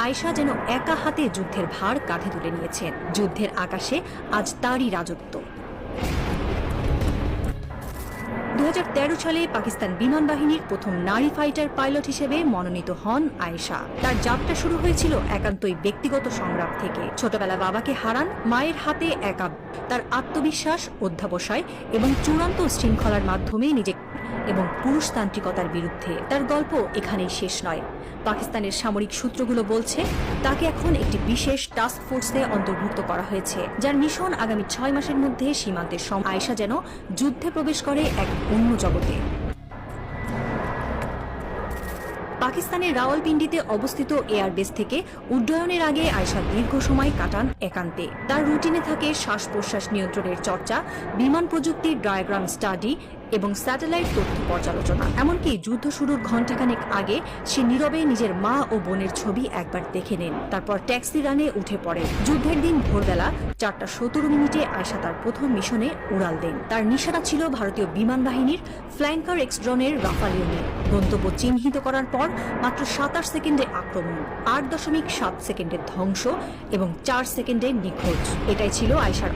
আয়েশা যেন একা হাতে যুদ্ধের ভার কাঁধে তুলে নিয়েছেন। যুদ্ধের আকাশে আজ তারই রাজত্ব। 2013 সালে পাকিস্তান বিমান বাহিনীর প্রথম নারী ফাইটার পাইলট হিসেবে মনোনীত হন আয়েশা। তার যাত্রা শুরু হয়েছিল একান্তই ব্যক্তিগত সংগ্রাম থেকে। ছোটবেলা বাবাকে হারান, মায়ের হাতে একা। তার আত্মবিশ্বাস, অধ্যাবসায় এবং চূড়ান্ত শৃঙ্খলার মাধ্যমে নিজেকে এবং পুরুষতান্ত্রিকতার বিরুদ্ধে। তার গল্প এখানেই শেষ নয়। পাকিস্তানের সামরিক সূত্রগুলো বলছে তাকে এখন একটি বিশেষ টাস্ক ফোর্সে অন্তর্ভুক্ত করা হয়েছে, যার মিশন আগামী 6 মাসের মধ্যে সীমান্তের আয়েশা যেন যুদ্ধে প্রবেশ করে এক অন্য জগতে। পাকিস্তানের রাওয়ালপিন্ডিতে অবস্থিত এয়ারবেস থেকে উড্ডয়নের আগে আয়েশা দীর্ঘ সময় কাটান একান্তে। তার রুটিনে থাকে শ্বাস প্রশ্বাস নিয়ন্ত্রণের চর্চা, বিমান প্রযুক্তির ডায়াগ্রাম স্টাডি এবং স্যাটেলাইট তথ্য পর্যালোচনা। এমনকি যুদ্ধ শুরুর ঘণ্টাখানেক আগে সে নীরবে নিজের মা ও বোনের ছবি একবার দেখে নেন, তারপর ট্যাক্সি রানে উঠে পড়ে। যুদ্ধের দিন ভোরবেলা 4:17 আয়েশা তার প্রথম মিশনে উড়াল দেন। তার নিশানা ছিল ভারতীয় বিমান বাহিনীর ফ্ল্যাঙ্কার এক্সড্রনের রাফাল ইউনিট। গন্তব্য চিহ্নিত করার পর মাত্র 27 সেকেন্ডে আক্রমণ, 8.7 সেকেন্ডের ধ্বংস এবং 4 সেকেন্ডে নিখোঁজ। এটাই ছিল আয়েশার